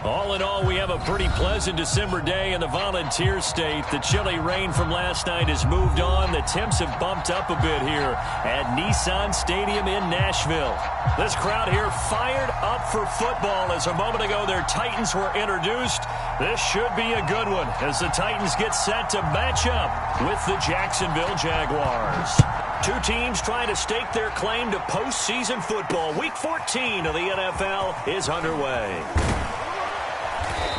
All in all, we have a pretty pleasant December day in the Volunteer State. The chilly rain from last night has moved on. The temps have bumped up a bit here at Nissan Stadium in Nashville. This crowd here fired up for football as a moment ago their Titans were introduced. This should be a good one as the Titans get set to match up with the Jacksonville Jaguars. Two teams trying to stake their claim to postseason football. Week 14 of the NFL is underway.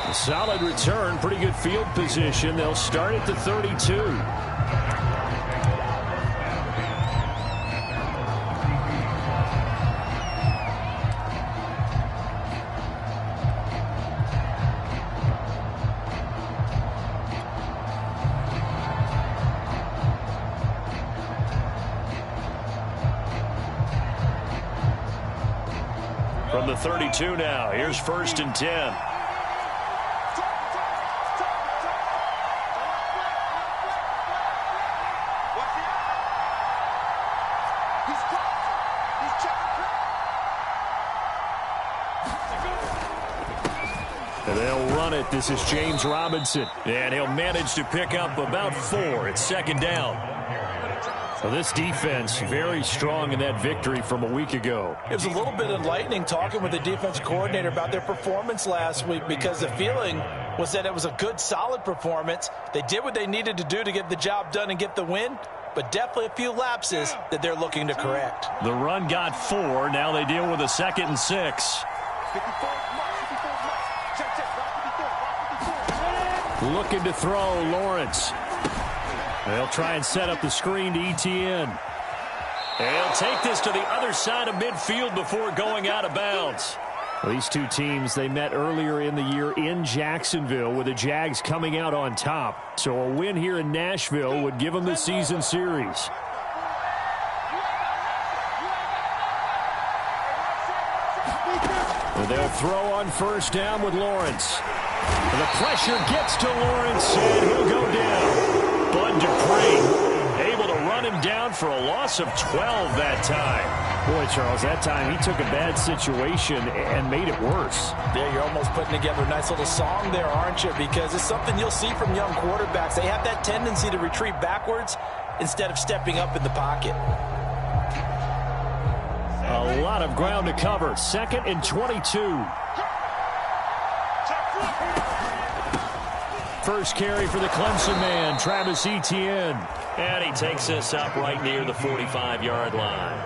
A solid return, pretty good field position. They'll start at the 32. From the 32 now, here's 1st and 10. And they'll run it. This is James Robinson. And he'll manage to pick up about 4. It's 2nd down. So this defense very strong in that victory from a week ago. It was a little bit enlightening talking with the defensive coordinator about their performance last week because the feeling was that it was a good, solid performance. They did what they needed to do to get the job done and get the win, but definitely a few lapses that they're looking to correct. The run got 4. Now they deal with a 2nd and 6. Looking to throw, Lawrence. They'll try and set up the screen to ETN. They'll take this to the other side of midfield before going out of bounds. Well, these two teams, they met earlier in the year in Jacksonville with the Jags coming out on top. So a win here in Nashville would give them the season series. They'll throw on 1st down with Lawrence. The pressure gets to Lawrence, and he'll go down. Bud Dupree able to run him down for a loss of 12 that time. Boy, Charles, that time he took a bad situation and made it worse. Yeah, you're almost putting together a nice little song there, aren't you? Because it's something you'll see from young quarterbacks. They have that tendency to retreat backwards instead of stepping up in the pocket. A lot of ground to cover. 2nd and 22. First carry for the Clemson man, Travis Etienne. And he takes this up right near the 45-yard line.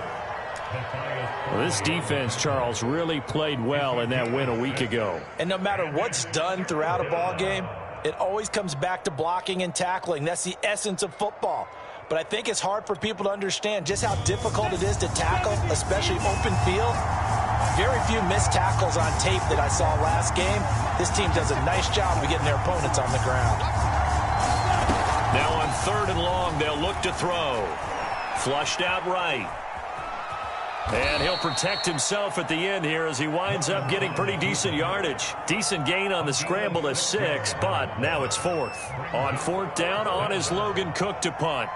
Well, this defense, Charles, really played well in that win a week ago. And no matter what's done throughout a ball game, it always comes back to blocking and tackling. That's the essence of football. But I think it's hard for people to understand just how difficult it is to tackle, especially open field. Very few missed tackles on tape that I saw last game. This team does a nice job of getting their opponents on the ground. Now on 3rd and long, they'll look to throw. Flushed out right. And he'll protect himself at the end here as he winds up getting pretty decent yardage. Decent gain on the scramble to 6, but now it's 4th. On 4th down, on is Logan Cook to punt.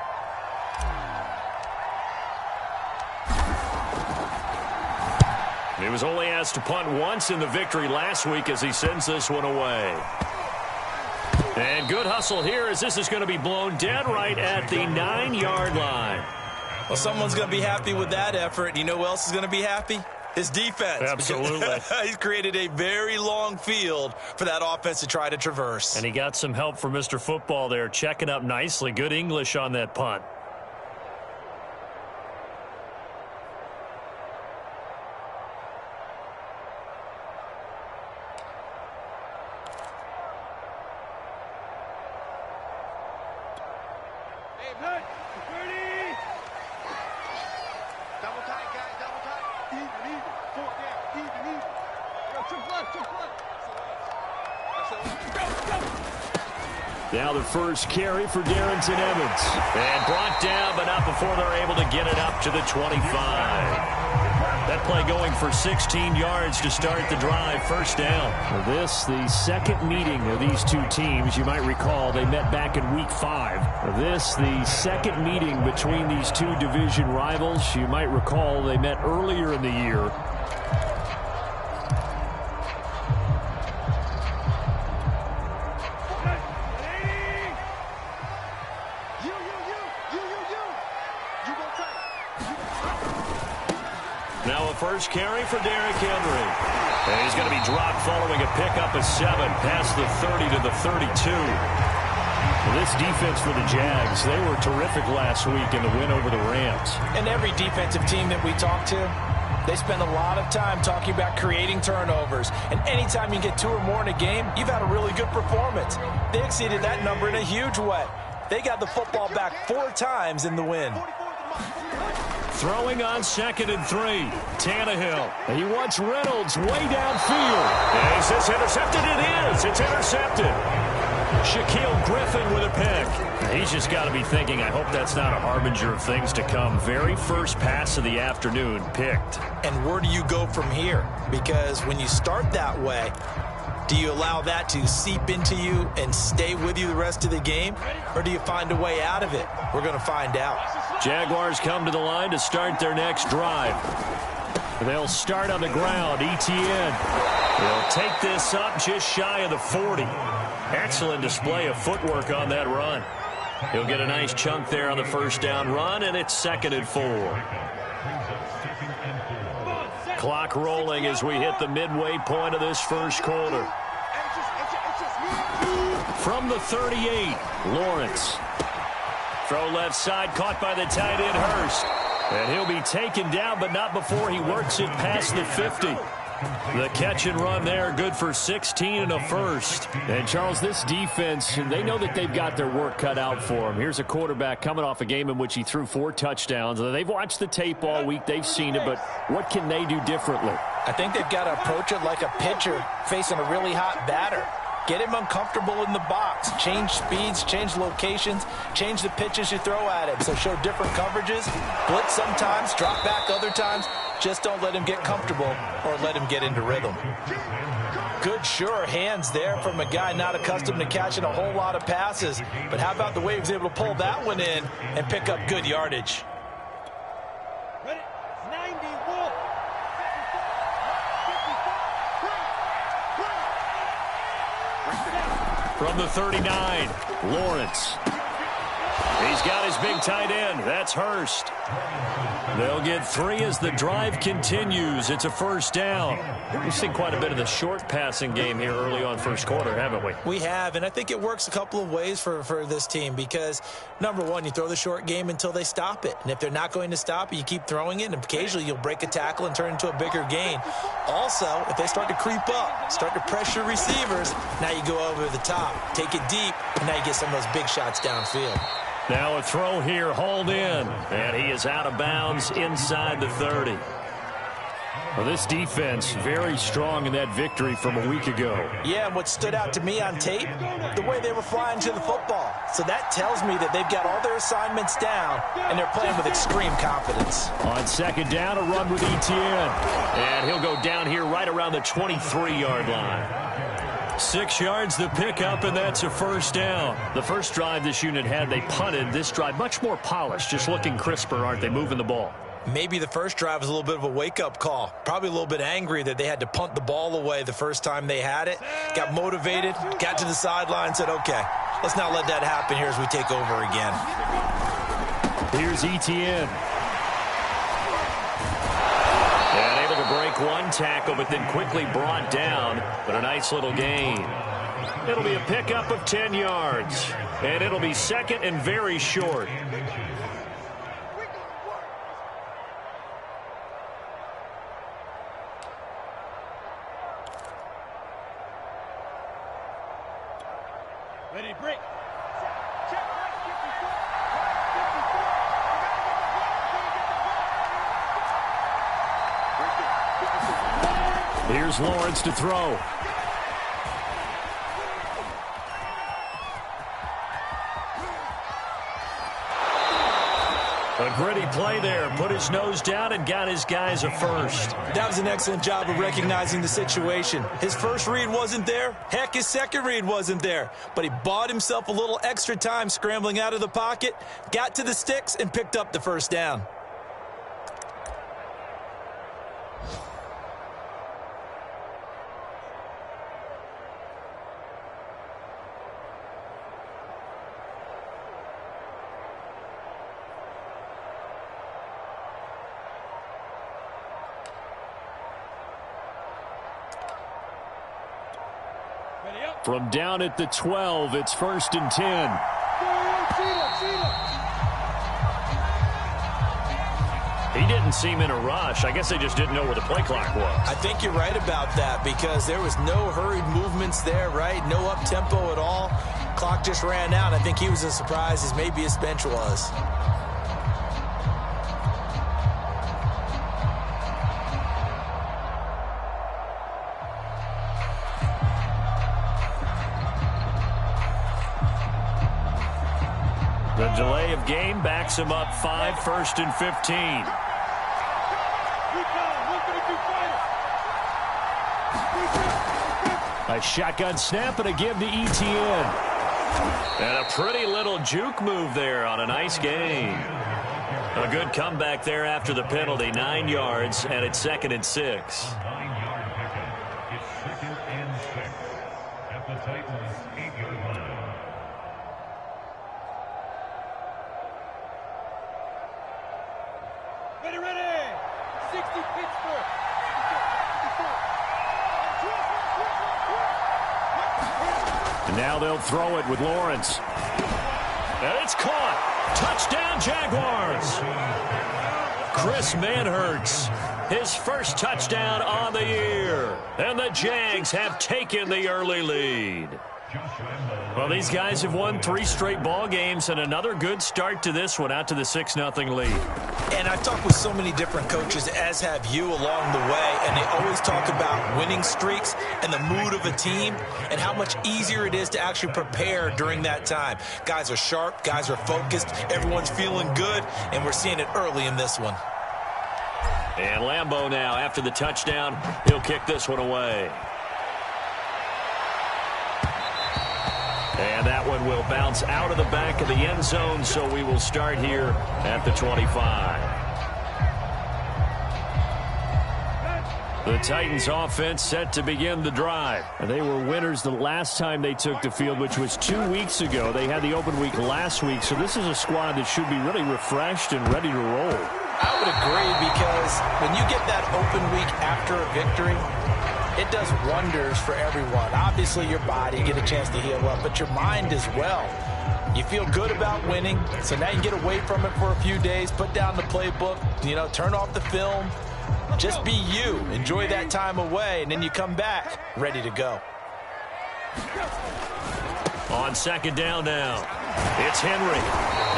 He was only asked to punt once in the victory last week as he sends this one away. And good hustle here as this is going to be blown dead right at the 9-yard line. Well, someone's going to be happy with that effort. You know who else is going to be happy? His defense. Absolutely. He's created a very long field for that offense to try to traverse. And he got some help from Mr. Football there, checking up nicely. Good English on that punt. Now the first carry for Darrington Evans. And brought down, but not before they're able to get it up to the 25. That play going for 16 yards to start the drive. 1st down. This, the second meeting of these two teams. You might recall they met back in week 5. This, the second meeting between these two division rivals. You might recall they met earlier in the year. First carry for Derrick Henry. And he's going to be dropped following a pickup of 7 past the 30 to the 32. This defense for the Jags, they were terrific last week in the win over the Rams. And every defensive team that we talk to, they spend a lot of time talking about creating turnovers. And anytime you get 2 or more in a game, you've had a really good performance. They exceeded that number in a huge way. They got the football back 4 times in the win. Throwing on 2nd and 3. Tannehill. He wants Reynolds way downfield. Is this intercepted? It is. It's intercepted. Shaquille Griffin with a pick. He's just got to be thinking, I hope that's not a harbinger of things to come. Very first pass of the afternoon picked. And where do you go from here? Because when you start that way, do you allow that to seep into you and stay with you the rest of the game? Or do you find a way out of it? We're going to find out. Jaguars come to the line to start their next drive. They'll start on the ground. Etienne. They'll take this up just shy of the 40. Excellent display of footwork on that run. He'll get a nice chunk there on the first down run, and it's 2nd and 4. Clock rolling as we hit the midway point of this first quarter. From the 38, Lawrence. Throw left side, caught by the tight end, Hurst. And he'll be taken down, but not before he works it past the 50. The catch and run there, good for 16 and a first. And, Charles, this defense, they know that they've got their work cut out for them. Here's a quarterback coming off a game in which he threw 4 touchdowns. They've watched the tape all week. They've seen it, but what can they do differently? I think they've got to approach it like a pitcher facing a really hot batter. Get him uncomfortable in the box. Change speeds, change locations, change the pitches you throw at him. So show different coverages, blitz sometimes, drop back other times. Just don't let him get comfortable or let him get into rhythm. Good, sure hands there from a guy not accustomed to catching a whole lot of passes. But how about the way he was able to pull that one in and pick up good yardage? From the 39, Lawrence. He's got his big tight end. That's Hurst. They'll get 3 as the drive continues. It's a first down. We've seen quite a bit of the short passing game here early on first quarter, haven't we? We have, and I think it works a couple of ways for this team because, number one, you throw the short game until they stop it. And if they're not going to stop it, you keep throwing it, and occasionally you'll break a tackle and turn into a bigger gain. Also, if they start to creep up, start to pressure receivers, now you go over the top, take it deep, and now you get some of those big shots downfield. Now a throw here, hauled in, and he is out of bounds inside the 30. Well, this defense very strong in that victory from a week ago. Yeah, and what stood out to me on tape, the way they were flying to the football. So that tells me that they've got all their assignments down, and they're playing with extreme confidence. On second down, a run with Etienne. And he'll go down here right around the 23-yard line. 6 yards the pickup, and that's a first down. The first drive this unit had, they punted. This drive, much more polished, just looking crisper, aren't they, moving the ball? Maybe the first drive was a little bit of a wake-up call. Probably a little bit angry that they had to punt the ball away the first time they had it. Got motivated, got to the sideline, said, okay, let's not let that happen here as we take over again. Here's Etienne. And able to break one tackle, but then quickly brought down. But a nice little gain. It'll be a pickup of 10 yards. And it'll be second and very short. Ready, break. Here's Lawrence to throw. A gritty play there. Put his nose down and got his guys a first. That was an excellent job of recognizing the situation. His first read wasn't there. Heck, his second read wasn't there. But he bought himself a little extra time scrambling out of the pocket, got to the sticks, and picked up the first down. From down at the 12, it's 1st and 10. He didn't seem in a rush. I guess they just didn't know where the play clock was. I think you're right about that because there was no hurried movements there, right? No up-tempo at all. Clock just ran out. I think he was as surprised as maybe his bench was. The delay of game backs him up 5, 1st and 15. A shotgun snap and a give to ETN. And a pretty little juke move there on a nice game. A good comeback there after the penalty, 9 yards, and it's 2nd and 6. And now they'll throw it with Lawrence. And it's caught. Touchdown, Jaguars. Chris Manhertz, his first touchdown on the year. And the Jags have taken the early lead. Well, these guys have won 3 straight ball games and another good start to this one out to the 6-0 lead. And I've talked with so many different coaches, as have you, along the way, and they always talk about winning streaks and the mood of a team and how much easier it is to actually prepare during that time. Guys are sharp, guys are focused, everyone's feeling good, and we're seeing it early in this one. And Lambeau now, after the touchdown, he'll kick this one away. And that one will bounce out of the back of the end zone, so we will start here at the 25. The Titans offense set to begin the drive. They were winners the last time they took the field, which was 2 weeks ago. They had the open week last week, so this is a squad that should be really refreshed and ready to roll. I would agree, because when you get that open week after a victory, it does wonders for everyone. Obviously, your body, you get a chance to heal up, but your mind as well. You feel good about winning, so now you get away from it for a few days, put down the playbook, turn off the film. Just be you. Enjoy that time away, and then you come back ready to go. On 2nd down now, it's Henry.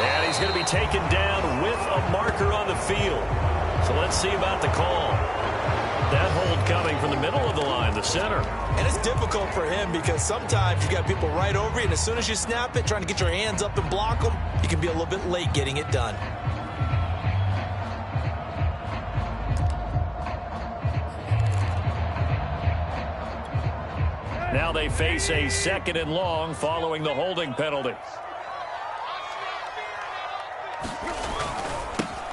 And he's going to be taken down with a marker on the field. So let's see about the call. That hold coming from the middle of the line, the center. And it's difficult for him because sometimes you got people right over you, and as soon as you snap it, trying to get your hands up and block them, you can be a little bit late getting it done. Now they face a 2nd and long following the holding penalty.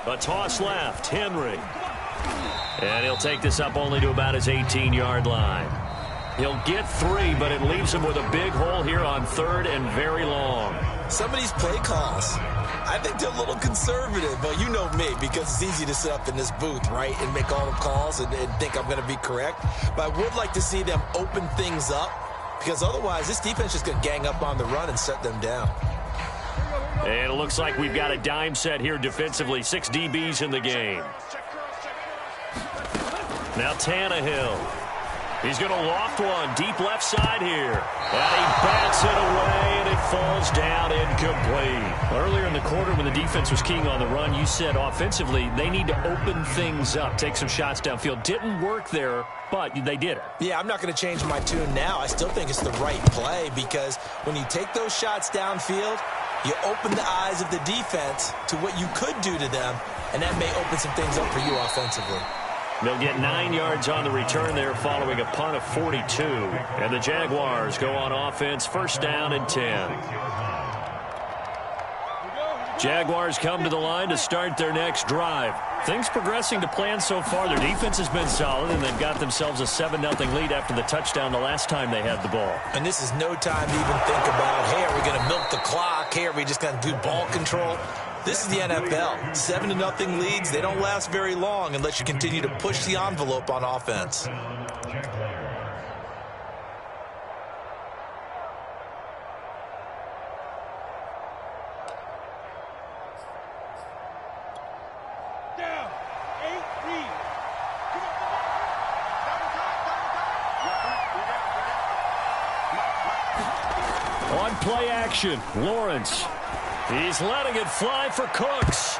A toss left, Henry. And he'll take this up only to about his 18-yard line. He'll get 3, but it leaves him with a big hole here on 3rd and very long. Some of these play calls, I think they're a little conservative. But you know me, because it's easy to sit up in this booth, right, and make all the calls and think I'm going to be correct. But I would like to see them open things up, because otherwise this defense is going to gang up on the run and shut them down. And it looks like we've got a dime set here defensively. 6 DBs in the game. Now Tannehill. He's going to loft one deep left side here. And he bats it away, and it falls down incomplete. Earlier in the quarter when the defense was keying on the run, you said offensively they need to open things up, take some shots downfield. Didn't work there, but they did it. Yeah, I'm not going to change my tune now. I still think it's the right play, because when you take those shots downfield, you open the eyes of the defense to what you could do to them, and that may open some things up for you offensively. They'll get 9 yards on the return there following a punt of 42. And the Jaguars go on offense, 1st down and 10. Jaguars come to the line to start their next drive. Things progressing to plan so far. Their defense has been solid, and they've got themselves a 7-0 lead after the touchdown the last time they had the ball. And this is no time to even think about, hey, are we going to milk the clock? Hey, are we just going to do ball control? This is the NFL. 7-0 leads, they don't last very long unless you continue to push the envelope on offense. On play action, Lawrence. He's letting it fly for Cooks.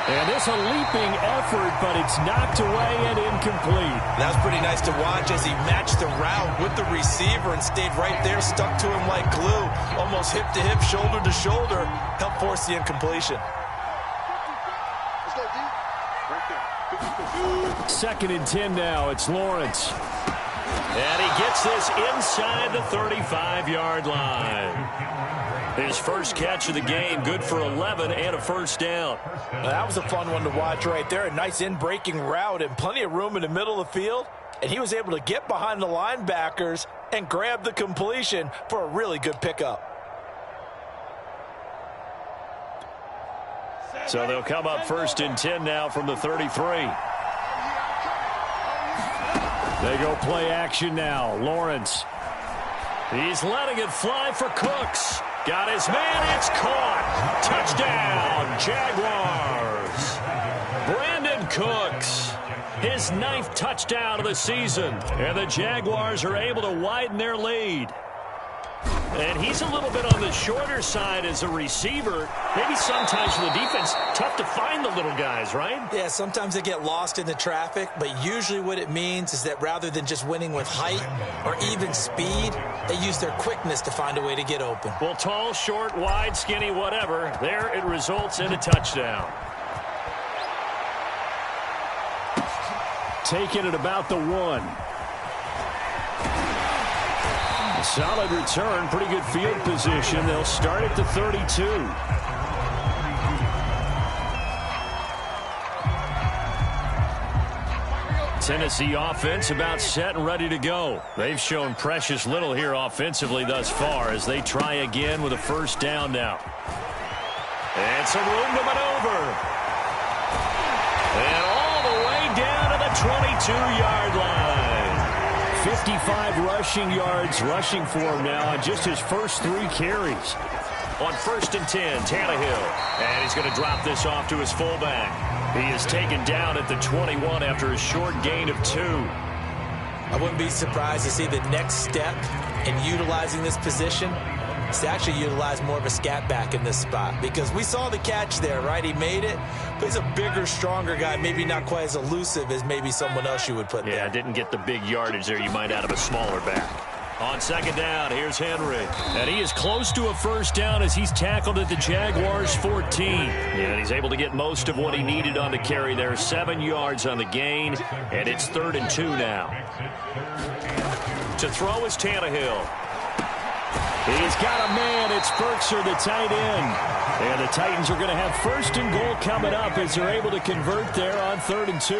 And it's a leaping effort, but it's knocked away and incomplete. That was pretty nice to watch as he matched the route with the receiver and stayed right there, stuck to him like glue, almost hip to hip, shoulder to shoulder, helped force the incompletion. Second and 10 now. It's Lawrence. And he gets this inside the 35-yard line. His first catch of the game, good for 11 and a first down. Well, that was a fun one to watch right there. A nice in-breaking route and plenty of room in the middle of the field. And he was able to get behind the linebackers and grab the completion for a really good pickup. So they'll come up first and 10 now from the 33. They go play action now. Lawrence. He's letting it fly for Cooks. Got his man. It's caught. Touchdown, Jaguars. Brandon Cooks. His 9th touchdown of the season. And the Jaguars are able to widen their lead. And he's a little bit on the shorter side as a receiver. Maybe sometimes for the defense, tough to find the little guys, right? Yeah, sometimes they get lost in the traffic, but usually what it means is that rather than just winning with height or even speed, they use their quickness to find a way to get open. Well, tall, short, wide, skinny, whatever, there it results in a touchdown. Taken at about the 1. Solid return, pretty good field position. They'll start at the 32. Tennessee offense about set and ready to go. They've shown precious little here offensively thus far as they try again with a first down now. And some room to maneuver. And all the way down to the 22-yard line. 55 rushing yards rushing for him now on just his first 3 carries. On first and 10, Tannehill. And he's going to drop this off to his fullback. He is taken down at the 21 after a short gain of 2. I wouldn't be surprised to see the next step in utilizing this position is to actually utilize more of a scat back in this spot, because we saw the catch there, right? He made it, but he's a bigger, stronger guy, maybe not quite as elusive as maybe someone else you would put there. Yeah, didn't get the big yardage there you might out of a smaller back. On second down, here's Henry. And he is close to a first down as he's tackled at the Jaguars' 14. And he's able to get most of what he needed on the carry there. 7 yards on the gain, and it's 3rd and 2 now. To throw is Tannehill. He's got a man. It's Berkshire, the tight end. And the Titans are going to have first and goal coming up as they're able to convert there on 3rd and 2.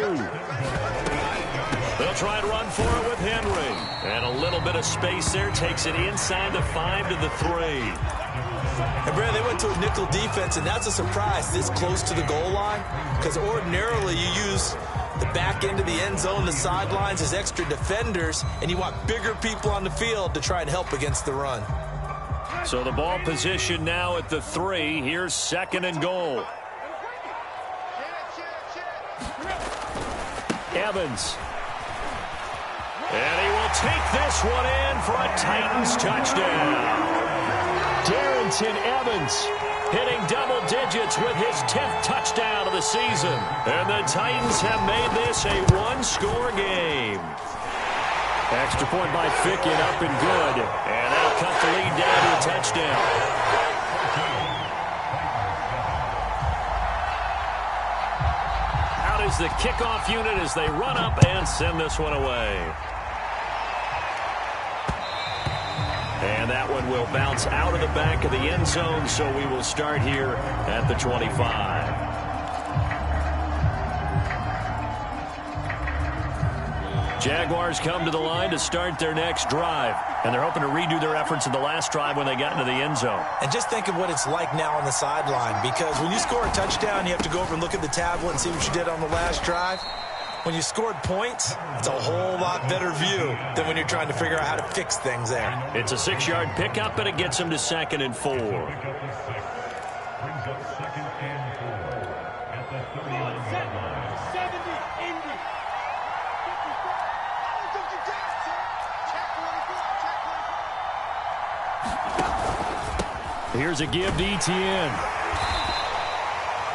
They'll try and run for it with Henry. And a little bit of space there takes it inside the 5 to the 3. And Brad, they went to a nickel defense, and that's a surprise this close to the goal line, because ordinarily you use the back end of the end zone, the sidelines as extra defenders, and you want bigger people on the field to try and help against the run. So the ball position now at the 3. Here's 2nd and goal. Evans. And he will take this one in for a Titans touchdown. Darrington Evans hitting double digits with his 10th touchdown of the season. And the Titans have made this a 1-score game. Extra point by Ficken, up and good. And that'll cut the lead down to a touchdown. Out is the kickoff unit as they run up and send this one away. And that one will bounce out of the back of the end zone, so we will start here at the 25. Jaguars come to the line to start their next drive, and they're hoping to redo their efforts in the last drive when they got into the end zone. And just think of what it's like now on the sideline, because when you score a touchdown, you have to go over and look at the tablet and see what you did on the last drive. When you scored points, it's a whole lot better view than when you're trying to figure out how to fix things there. It's a 6-yard pickup, and it gets them to 2nd and 4. Here's a give to ETN.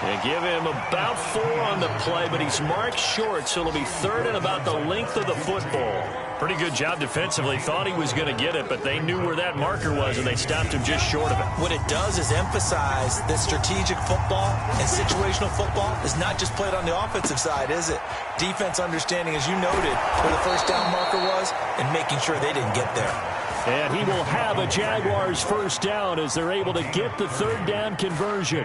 They give him about 4 on the play, but he's marked short, so it'll be 3rd and about the length of the football. Pretty good job defensively. Thought he was going to get it, but they knew where that marker was, and they stopped him just short of it. What it does is emphasize that strategic football and situational football is not just played on the offensive side, is it? Defense understanding, as you noted, where the first down marker was and making sure they didn't get there. And he will have a Jaguars first down as they're able to get the 3rd down conversion.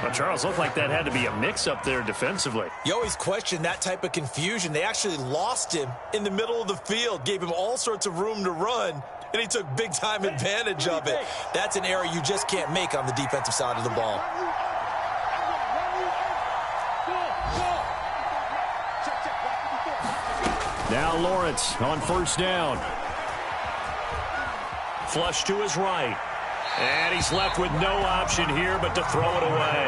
Well, Charles, looked like that had to be a mix-up there defensively. You always question that type of confusion. They actually lost him in the middle of the field, gave him all sorts of room to run, and he took big-time advantage of it. That's an error you just can't make on the defensive side of the ball. Now Lawrence on first down. Flush to his right. And he's left with no option here but to throw it away.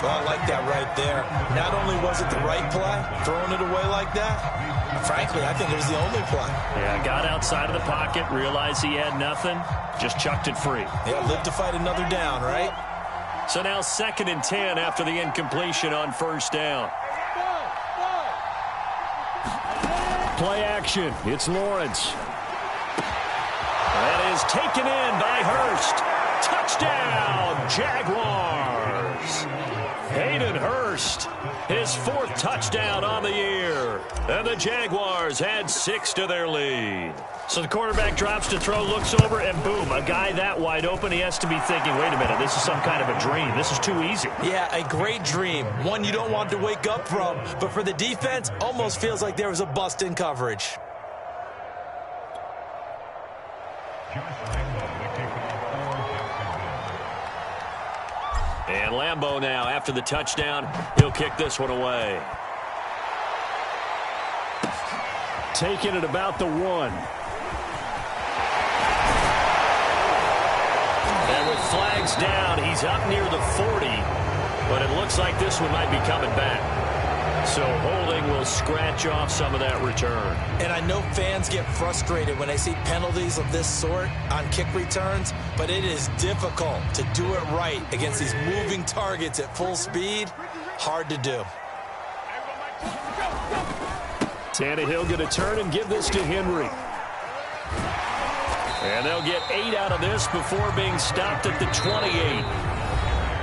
Well, I like that right there. Not only was it the right play, throwing it away like that, frankly, I think it was the only play. Yeah, got outside of the pocket, realized he had nothing, just chucked it free. Yeah, lived to fight another down, right? So now 2nd and 10 after the incompletion on first down. Play action. It's Lawrence. That is taken in by Hurst. Touchdown, Jaguars. Hayden Hurst, his 4th touchdown on the year. And the Jaguars add 6 to their lead. So the quarterback drops to throw, looks over, and boom, a guy that wide open, he has to be thinking, wait a minute, this is some kind of a dream. This is too easy. Yeah, a great dream. One you don't want to wake up from. But for the defense, almost feels like there was a bust in coverage. And Lambeau now, after the touchdown, he'll kick this one away. Taking it about the 1. And with flags down, he's up near the 40. But it looks like this one might be coming back. So holding will scratch off some of that return. And I know fans get frustrated when they see penalties of this sort on kick returns, but it is difficult to do it right against these moving targets at full speed. Hard to do. Tannehill going to turn and give this to Henry. And they'll get 8 out of this before being stopped at the 28.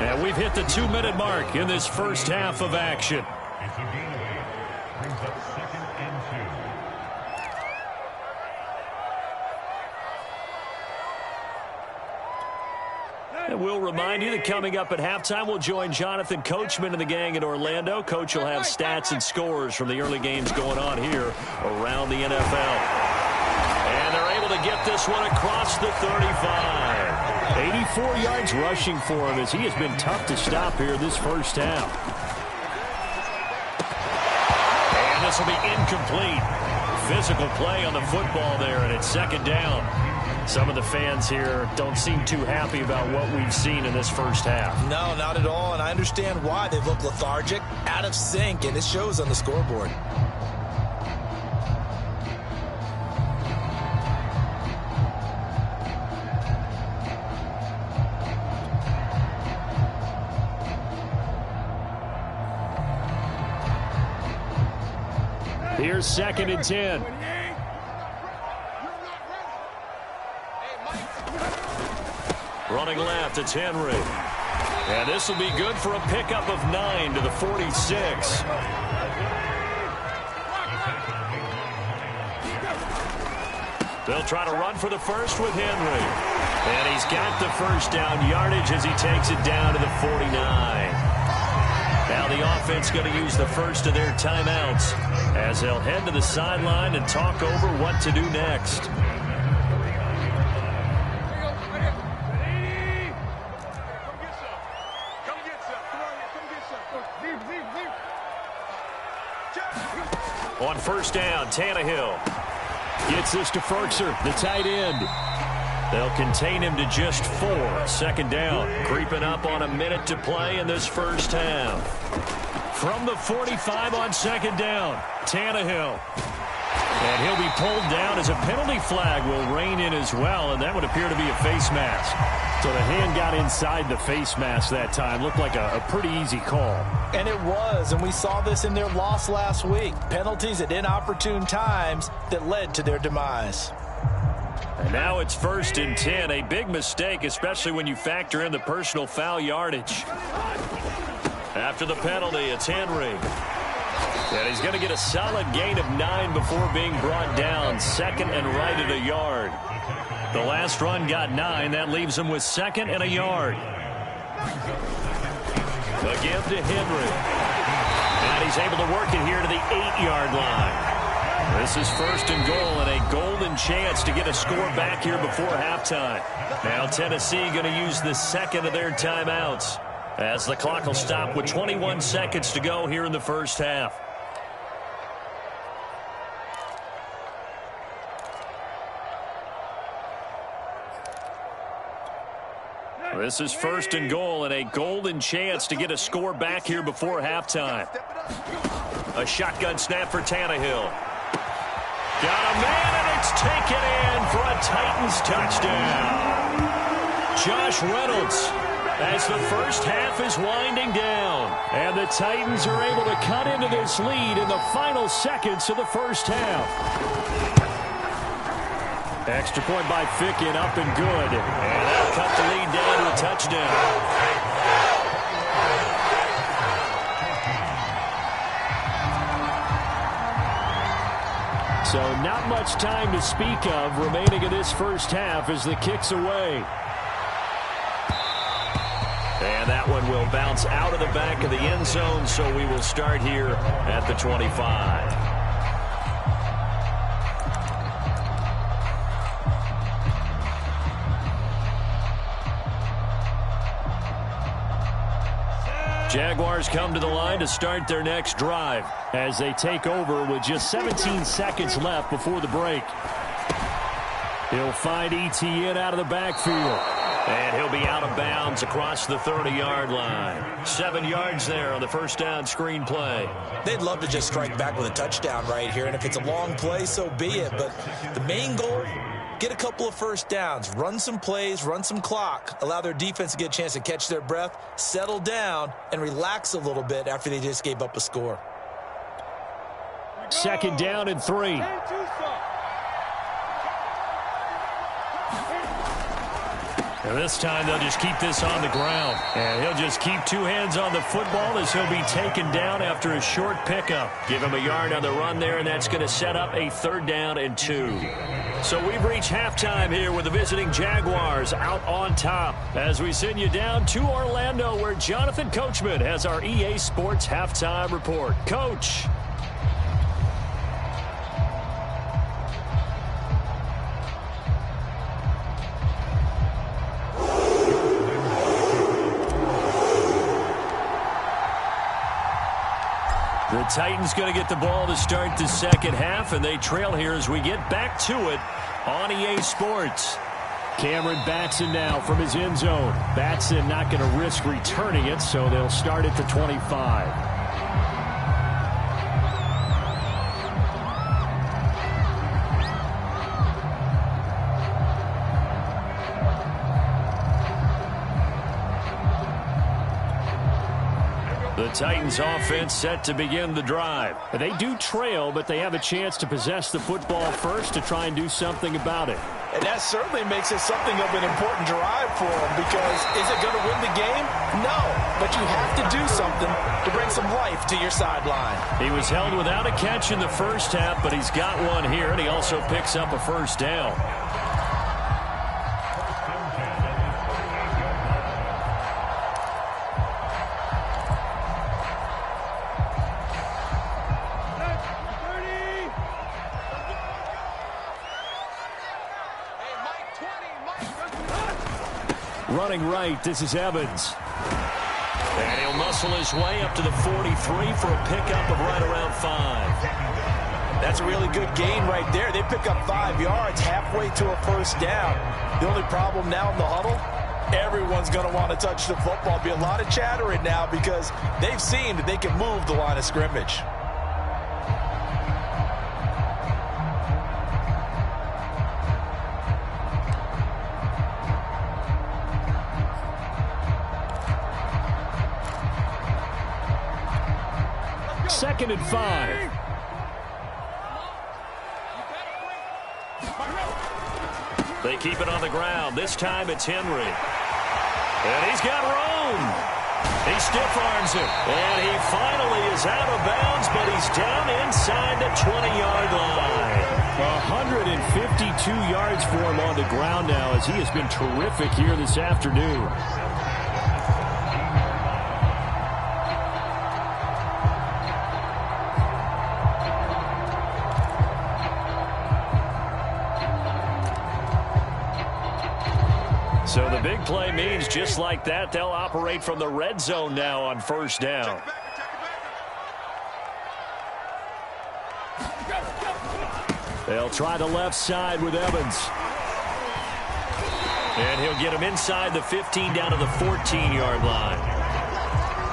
And we've hit the 2-minute mark in this first half of action. And we'll remind you that coming up at halftime, we'll join Jonathan Coachman and the gang in Orlando. Coach will have stats and scores from the early games going on here around the NFL. And they're able to get this one across the 35. 84 yards rushing for him as he has been tough to stop here this first half. And this will be incomplete. Physical play on the football there, and it's 2nd down. Some of the fans here don't seem too happy about what we've seen in this first half. No, not at all, and I understand why. They look lethargic, out of sync, and it shows on the scoreboard. Here's 2nd and 10. Running left, it's Henry. And this will be good for a pickup of 9 to the 46. They'll try to run for the first with Henry. And he's got the first down yardage as he takes it down to the 49. Now the offense going to use the first of their timeouts as they'll head to the sideline and talk over what to do next. On first down, Tannehill gets this to Ferkser, the tight end. They'll contain him to just 4. 2nd down, creeping up on a minute to play in this first half. From the 45 on 2nd down, Tannehill. And he'll be pulled down as a penalty flag will rein in as well, and that would appear to be a face mask. So the hand got inside the face mask that time. Looked like a pretty easy call. And it was, and we saw this in their loss last week. Penalties at inopportune times that led to their demise. And now it's 1st and 10. A big mistake, especially when you factor in the personal foul yardage. After the penalty, it's Henry. And he's going to get a solid gain of 9 before being brought down. 2nd and right at a yard. The last run got 9. That leaves him with 2nd and a yard. Again to Henry. And he's able to work it here to the 8-yard line. This is 1st and goal and a golden chance to get a score back here before halftime. Now Tennessee going to use the 2nd of their timeouts as the clock will stop with 21 seconds to go here in the first half. This is 1st and goal and a golden chance to get a score back here before halftime. A shotgun snap for Tannehill. Got a man, and it's taken in for a Titans touchdown. Josh Reynolds, as the first half is winding down. And the Titans are able to cut into this lead in the final seconds of the first half. Extra point by Ficken, up and good. And that'll cut the lead down to a touchdown. So not much time to speak of remaining in this first half as the kick's away. And that one will bounce out of the back of the end zone, so we will start here at the 25. Jaguars come to the line to start their next drive as they take over with just 17 seconds left before the break. He'll find ETN out of the backfield. And he'll be out of bounds across the 30-yard line. 7 yards there on the first down screen play. They'd love to just strike back with a touchdown right here, and if it's a long play, so be it. But the main goal, get a couple of first downs, run some plays, run some clock, allow their defense to get a chance to catch their breath, settle down, and relax a little bit after they just gave up a score. 2nd down and 3. And this time they'll just keep this on the ground. And he'll just keep 2 hands on the football as he'll be taken down after a short pickup. Give him a yard on the run there, and that's going to set up a 3rd down and 2. So we've reached halftime here with the visiting Jaguars out on top as we send you down to Orlando where Jonathan Coachman has our EA Sports halftime report. Coach. The Titans going to get the ball to start the second half, and they trail here as we get back to it on EA Sports. Cameron Batson now from his end zone. Batson not going to risk returning it, so they'll start at the 25. The Titans offense set to begin the drive. They do trail, but they have a chance to possess the football first to try and do something about it. And that certainly makes it something of an important drive for them, because is it going to win the game? No, but you have to do something to bring some life to your sideline. He was held without a catch in the first half, but he's got one here, and he also picks up a first down. Running right, this is Evans. And he'll muscle his way up to the 43 for a pickup of right around 5. That's a really good gain right there. They pick up 5 yards halfway to a first down. The only problem now in the huddle, everyone's going to want to touch the football. Be a lot of chattering now because they've seen that they can move the line of scrimmage. 2nd and 5. They keep it on the ground. This time it's Henry. And he's got room. He stiff arms him. And he finally is out of bounds, but he's down inside the 20-yard line. 152 yards for him on the ground now, as he has been terrific here this afternoon. So the big play means just like that, they'll operate from the red zone now on 1st down. They'll try the left side with Evans. And he'll get him inside the 15 down to the 14-yard line.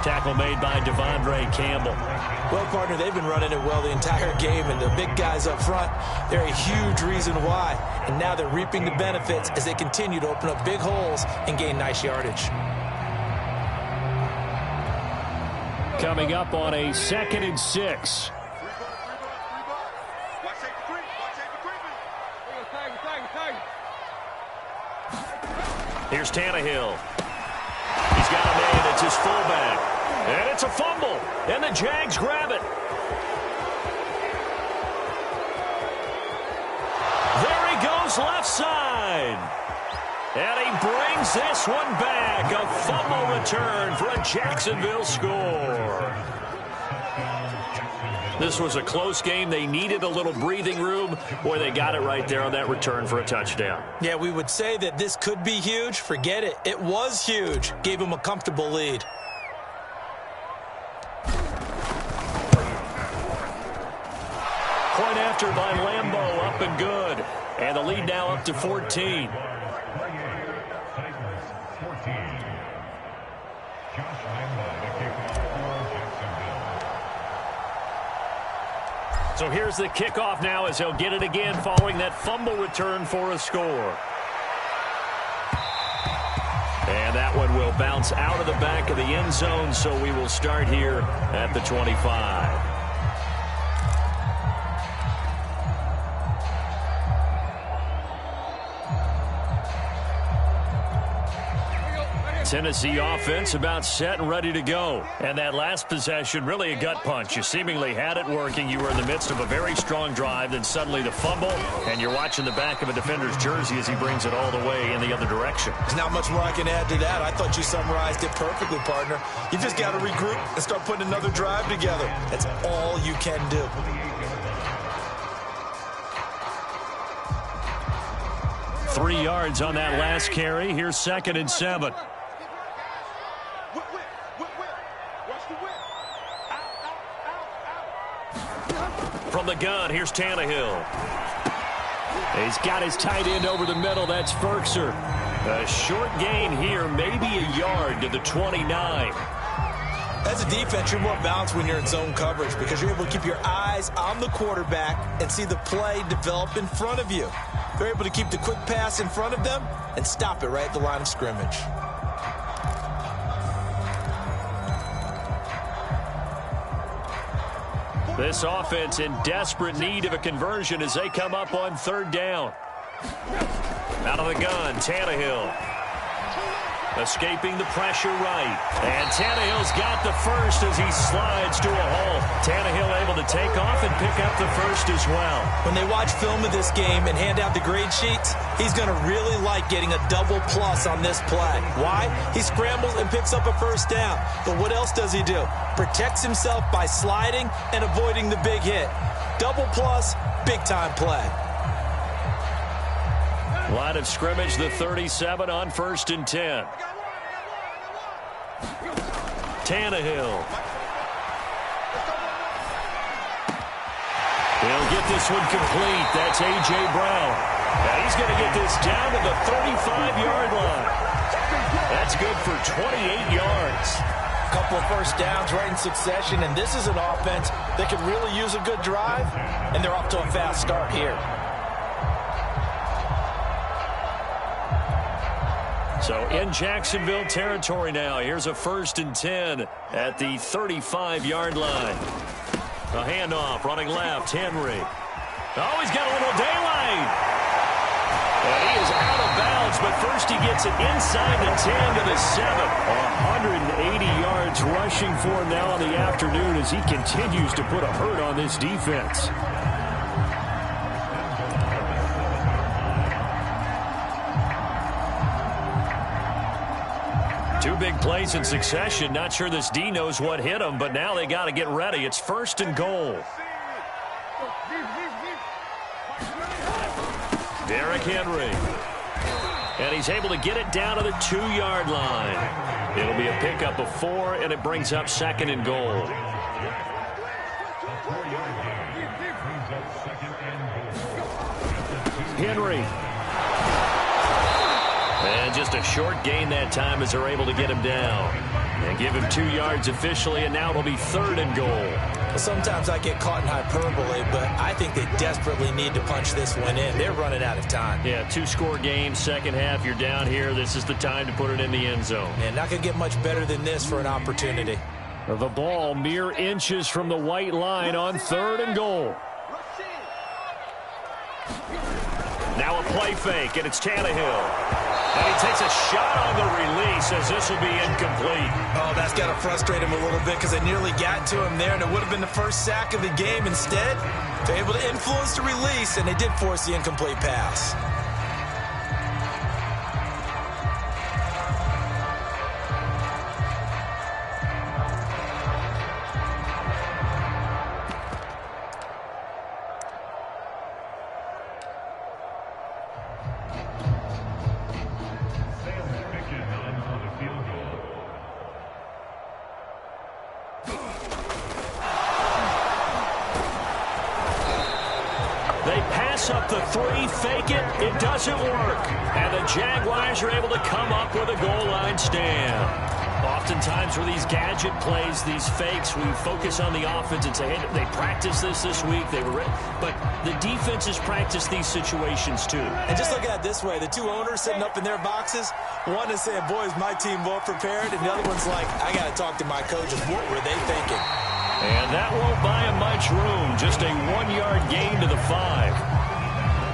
Tackle made by Devondre Campbell. Well, partner, they've been running it well the entire game, and the big guys up front, they're a huge reason why. And now they're reaping the benefits as they continue to open up big holes and gain nice yardage. Coming up on a 2nd and 6. Here's Tannehill. He's got a man. It's his fullback. And it's a fumble. And the Jags grab it. There he goes left side. And he brings this one back. A fumble return for a Jacksonville score. This was a close game. They needed a little breathing room. Boy, they got it right there on that return for a touchdown. Yeah, we would say that this could be huge. Forget it. It was huge. Gave him a comfortable lead. Point after by Lambeau, up and good. And the lead now up to 14. So here's the kickoff now as he'll get it again following that fumble return for a score. And that one will bounce out of the back of the end zone, so we will start here at the 25. Tennessee offense about set and ready to go. And that last possession, really a gut punch. You seemingly had it working. You were in the midst of a very strong drive. Then suddenly the fumble, and you're watching the back of a defender's jersey as he brings it all the way in the other direction. There's not much more I can add to that. I thought you summarized it perfectly, partner. You just got to regroup and start putting another drive together. That's all you can do. Three yards on that last carry. Here's 2nd and 7. From the gun, here's Tannehill. He's got his tight end over the middle. That's Ferkser. A short gain here, maybe a yard to the 29. As a defense, you're more balanced when you're in zone coverage because you're able to keep your eyes on the quarterback and see the play develop in front of you. They're able to keep the quick pass in front of them and stop it right at the line of scrimmage. This offense in desperate need of a conversion as they come up on 3rd down. Out of the gun, Tannehill. Escaping the pressure right. And Tannehill's got the first as he slides to a hole. Tannehill able to take off and pick up the first as well. When they watch film of this game and hand out the grade sheets, he's going to really like getting a double plus on this play. Why? He scrambles and picks up a 1st down. But what else does he do? Protects himself by sliding and avoiding the big hit. Double plus, big-time play. Line of scrimmage, the 37 on 1st and 10. Tannehill. He'll get this one complete. That's A.J. Brown. And he's going to get this down to the 35-yard line. That's good for 28 yards. A couple of 1st downs right in succession, and this is an offense that could really use a good drive, and they're off to a fast start here. So in Jacksonville territory now. Here's a 1st and 10 at the 35-yard line. A handoff, running left, Henry. Oh, he's got a little daylight. And he is out of bounds, but first he gets it inside the 10 to the 7. 180 yards rushing for him now in the afternoon as he continues to put a hurt on this defense. Two big plays in succession. Not sure this D knows what hit him, but now they got to get ready. It's 1st and goal. Derrick Henry. And he's able to get it down to the 2-yard line. It'll be a pickup of 4, and it brings up 2nd and goal. Henry. And just a short gain that time as they're able to get him down. And give him 2 yards officially, and now it'll be 3rd and goal. Sometimes I get caught in hyperbole, but I think they desperately need to punch this one in. They're running out of time. Yeah, 2-score game, second half, you're down here. This is the time to put it in the end zone. And not going to get much better than this for an opportunity. The ball mere inches from the white line on 3rd and goal. Now a play fake, and it's Tannehill. And he takes a shot on the release as this will be incomplete. Oh, that's got to frustrate him a little bit because they nearly got to him there, and it would have been the first sack of the game. Instead, they're able to influence the release, and they did force the incomplete pass. Up the 3, fake it, it doesn't work. And the Jaguars are able to come up with a goal line stand. Oftentimes for these gadget plays, these fakes, we focus on the offense and say, hey, they practiced this week, they were ready. But the defenses practice these situations too. And just look at it this way, the two owners sitting up in their boxes, one is saying, boys, my team well prepared, and the other one's like, I got to talk to my coaches. What were they thinking? And that won't buy him much room, just a 1-yard gain to the 5.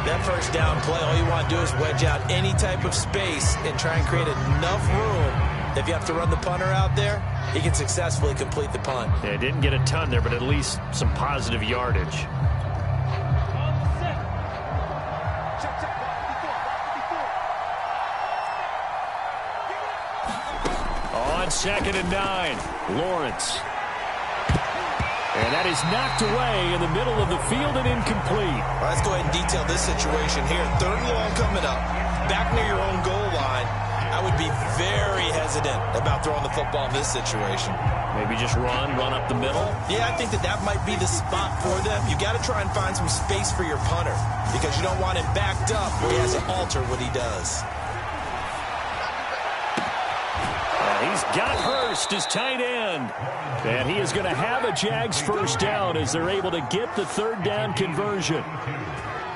That first down play, all you want to do is wedge out any type of space and try and create enough room. If you have to run the punter out there, he can successfully complete the punt. Yeah, didn't get a ton there, but at least some positive yardage. On 2nd and 9, Lawrence. And that is knocked away in the middle of the field and incomplete. All right, let's go ahead and detail this situation here. 3rd and long coming up, back near your own goal line. I would be very hesitant about throwing the football in this situation. Maybe just run up the middle? Yeah, I think that might be the spot for them. You got to try and find some space for your punter because you don't want him backed up where he has to alter what he does. He's got Hurst, his tight end. And he is going to have a Jags first down as they're able to get the 3rd down conversion.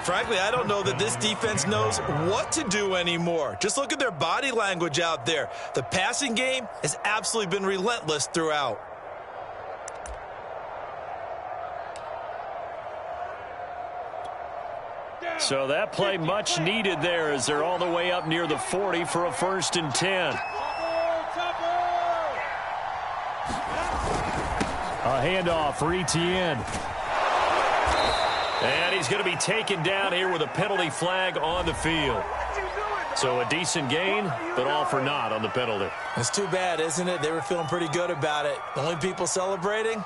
Frankly, I don't know that this defense knows what to do anymore. Just look at their body language out there. The passing game has absolutely been relentless throughout. So that play much needed there as they're all the way up near the 40 for a 1st and 10. A handoff for Etienne. And he's going to be taken down here with a penalty flag on the field. So a decent gain, but all for naught on the penalty. It's too bad, isn't it? They were feeling pretty good about it. The only people celebrating,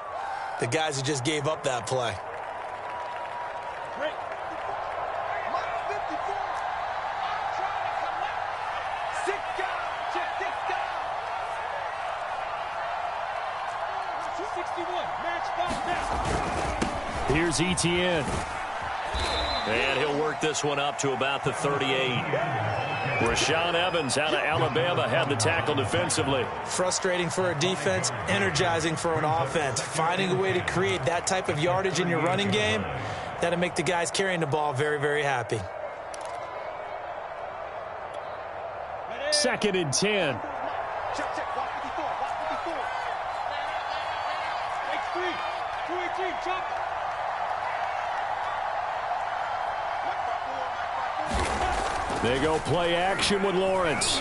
the guys who just gave up that play. Here's Etienne. And he'll work this one up to about the 38. Rashaan Evans out of Alabama had the tackle defensively. Frustrating for a defense, energizing for an offense. Finding a way to create that type of yardage in your running game, that'll make the guys carrying the ball very, very happy. 2nd and 10. They go play action with Lawrence.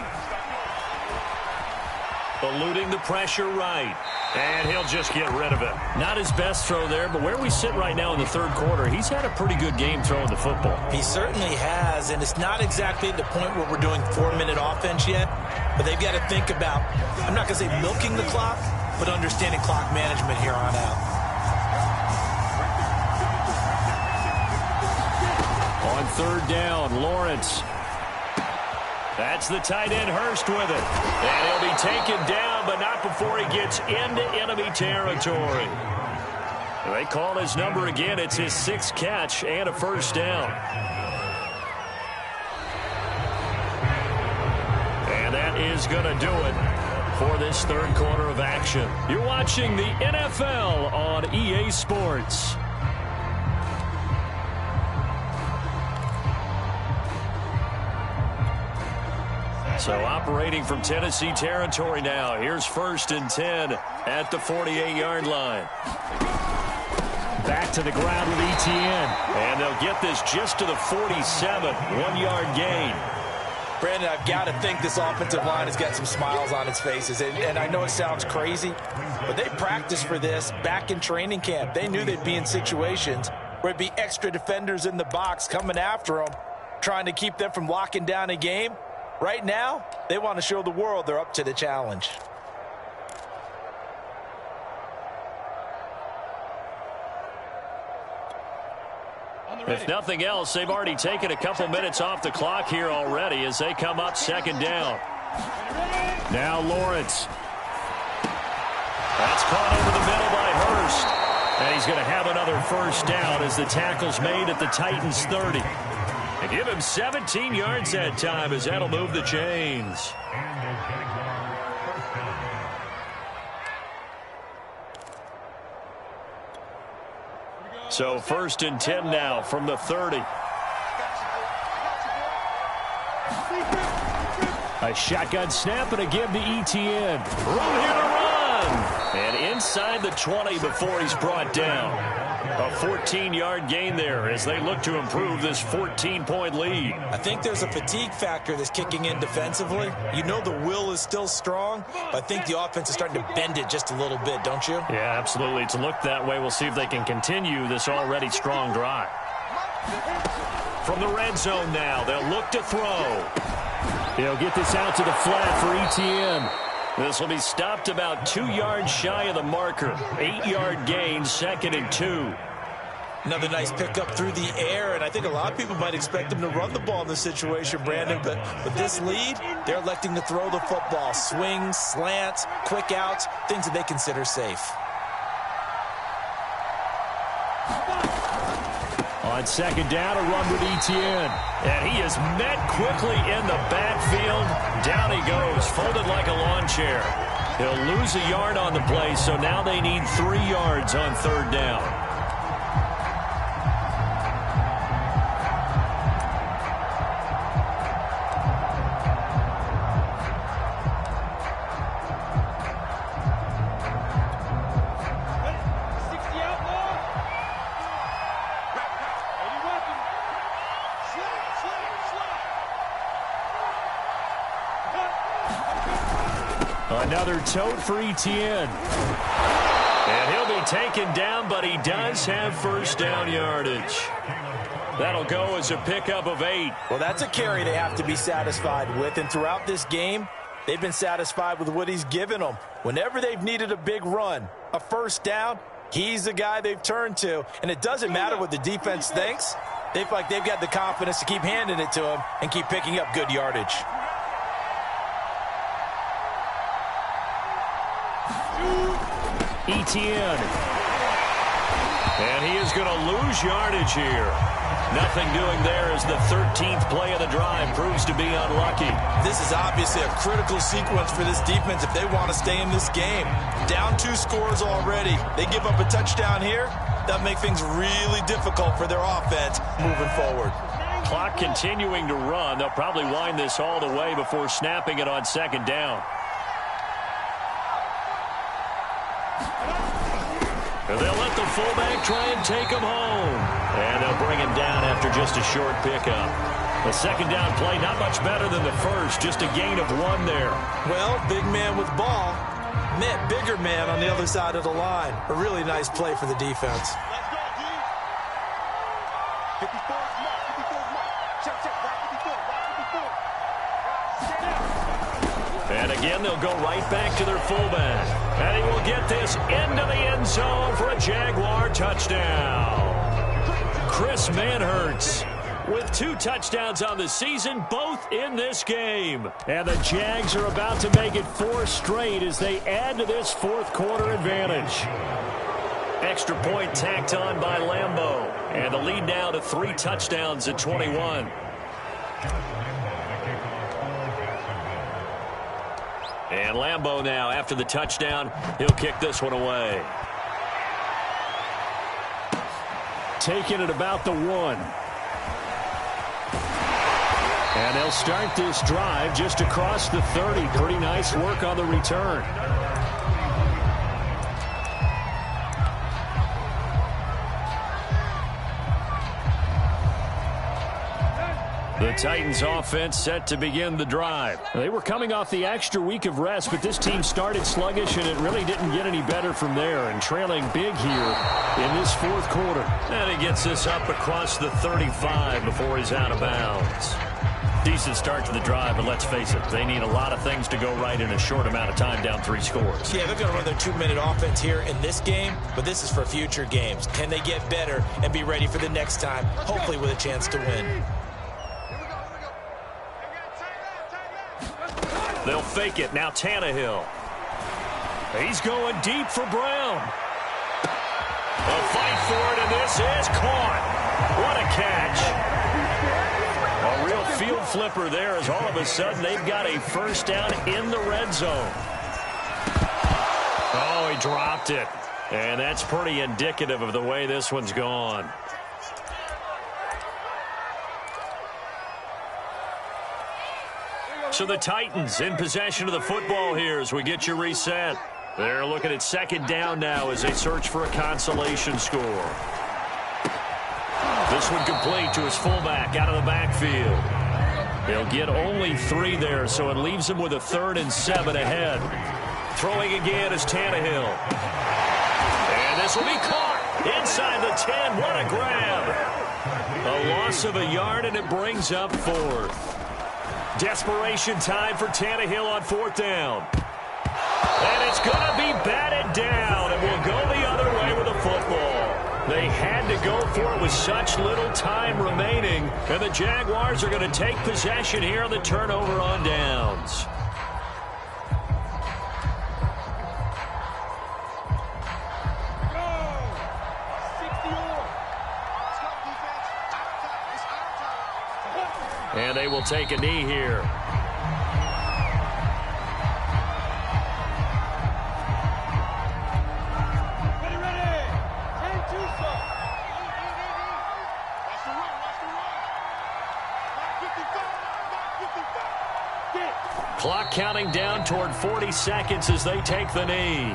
Eluding the pressure right. And he'll just get rid of it. Not his best throw there, but where we sit right now in the third quarter, he's had a pretty good game throwing the football. He certainly has, and it's not exactly at the point where we're doing 4-minute offense yet, but they've got to think about, I'm not going to say milking the clock, but understanding clock management here on out. On third down, Lawrence. That's the tight end Hurst with it. And he'll be taken down, but not before he gets into enemy territory. They call his number again. It's his 6th catch and a first down. And that is going to do it for this third quarter of action. You're watching the NFL on EA Sports. So operating from Tennessee territory now. Here's 1st and 10 at the 48-yard line. Back to the ground with ETN. And they'll get this just to the 47. 1-yard gain. Brandon, I've got to think this offensive line has got some smiles on its faces. And I know it sounds crazy, but they practiced for this back in training camp. They knew they'd be in situations where it'd be extra defenders in the box coming after them, trying to keep them from locking down a game. Right now, they want to show the world they're up to the challenge. If nothing else, they've already taken a couple minutes off the clock here already as they come up 2nd down. Now Lawrence. That's caught over the middle by Hurst. And he's going to have another first down as the tackle's made at the Titans' 30. And give him 17 yards that time as that'll move the chains. So 1st and 10 now from the 30. A shotgun snap and a give to ETN. Room here to run. And inside the 20 before he's brought down. A 14-yard gain there as they look to improve this 14-point lead. I think there's a fatigue factor that's kicking in defensively. You know the will is still strong, but I think the offense is starting to bend it just a little bit, don't you? Yeah, absolutely. It's looked that way. We'll see if they can continue this already strong drive. From the red zone now, they'll look to throw. They'll get this out to the flat for ETN. This will be stopped about 2 yards shy of the marker. 8-yard gain, 2nd and 2. Another nice pickup through the air, and I think a lot of people might expect them to run the ball in this situation, Brandon, but with this lead, they're electing to throw the football. Swings, slants, quick outs, things that they consider safe. On 2nd down, a run with ETN. And he is met quickly in the backfield. Down he goes, folded like a lawn chair. He'll lose a yard on the play, so now they need 3 yards on 3rd down. Another tote for ETN. And he'll be taken down, but he does have first down yardage. That'll go as a pickup of 8. Well, that's a carry they have to be satisfied with. And throughout this game, they've been satisfied with what he's given them. Whenever they've needed a big run, a first down, he's the guy they've turned to. And it doesn't matter what the defense thinks. They feel like they've got the confidence to keep handing it to him and keep picking up good yardage. ETN. And he is going to lose yardage here. Nothing doing there as the 13th play of the drive proves to be unlucky. This is obviously a critical sequence for this defense if they want to stay in this game. Down 2 scores already. They give up a touchdown here. That'll make things really difficult for their offense moving forward. Clock continuing to run. They'll probably wind this all the way before snapping it on 2nd down. And they'll let the fullback try and take him home. And they'll bring him down after just a short pickup. The second down play, not much better than the first, just a gain of 1 there. Well, big man with ball met bigger man on the other side of the line. A really nice play for the defense. Let's go, D. 54 mark, 54 mark. Check, check, right 54, right 54. And again, they'll go right back to their fullback. And he will get this into the end zone for a Jaguar touchdown. Chris Manhertz with 2 touchdowns on the season, both in this game. And the Jags are about to make it 4 straight as they add to this fourth quarter advantage. Extra point tacked on by Lambeau. And the lead now to 3 touchdowns at 21. And Lambeau now, after the touchdown, he'll kick this one away. Taking it about the 1. And they'll start this drive just across the 30. Pretty nice work on the return. The Titans offense set to begin the drive. They were coming off the extra week of rest, but this team started sluggish, and it really didn't get any better from there, and trailing big here in this fourth quarter. And he gets this up across the 35 before he's out of bounds. Decent start to the drive, but let's face it, they need a lot of things to go right in a short amount of time, down 3 scores. Yeah, they're going to run their 2-minute offense here in this game, but this is for future games. Can they get better and be ready for the next time, hopefully with a chance to win? They'll fake it. Now Tannehill. He's going deep for Brown. A fight for it, and this is caught. What a catch. A real field flipper there, as all of a sudden they've got a first down in the red zone. Oh, he dropped it. And that's pretty indicative of the way this one's gone. So the Titans in possession of the football here as we get you reset. They're looking at second down now as they search for a consolation score. This one complete to his fullback out of the backfield. They'll get only 3 there, so it leaves them with a 3rd and 7 ahead. Throwing again is Tannehill. And this will be caught inside the 10. What a grab. A loss of a yard, and it brings up 4th. Desperation time for Tannehill on 4th down. And it's going to be batted down, and we'll go the other way with the football. They had to go for it with such little time remaining, and the Jaguars are going to take possession here on the turnover on downs. And they will take a knee here. Ready, ready. 10-2, sir. Watch the run, watch the run. 55. Clock counting down toward 40 seconds as they take the knee.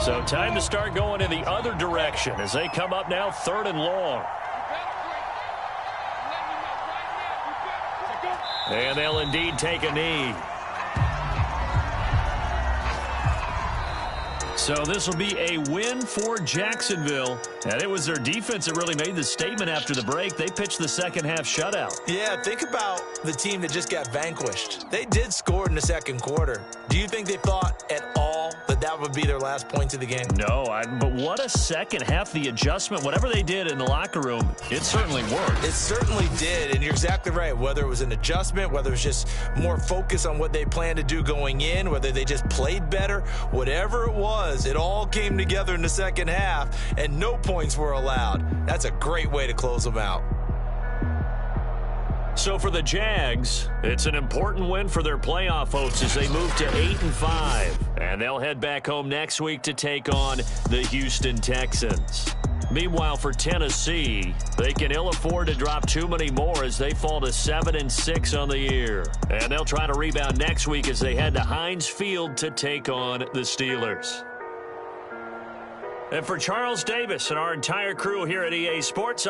So time to start going in the other direction as they come up now 3rd and long. And they'll indeed take a knee. So this will be a win for Jacksonville. And it was their defense that really made the statement after the break. They pitched the second half shutout. Yeah, think about the team that just got vanquished. They did score in the second quarter. Do you think they thought at all that that would be their last points of the game? No, but what a second half. The adjustment, whatever they did in the locker room, it certainly worked. It certainly did, and you're exactly right. Whether it was an adjustment, whether it was just more focus on what they planned to do going in, whether they just played better, whatever it was, it all came together in the second half, and no points were allowed. That's a great way to close them out. So for the Jags, it's an important win for their playoff hopes as they move to 8-5. And they'll head back home next week to take on the Houston Texans. Meanwhile, for Tennessee, they can ill afford to drop too many more as they fall to 7-6 on the year. And they'll try to rebound next week as they head to Heinz Field to take on the Steelers. And for Charles Davis and our entire crew here at EA Sports,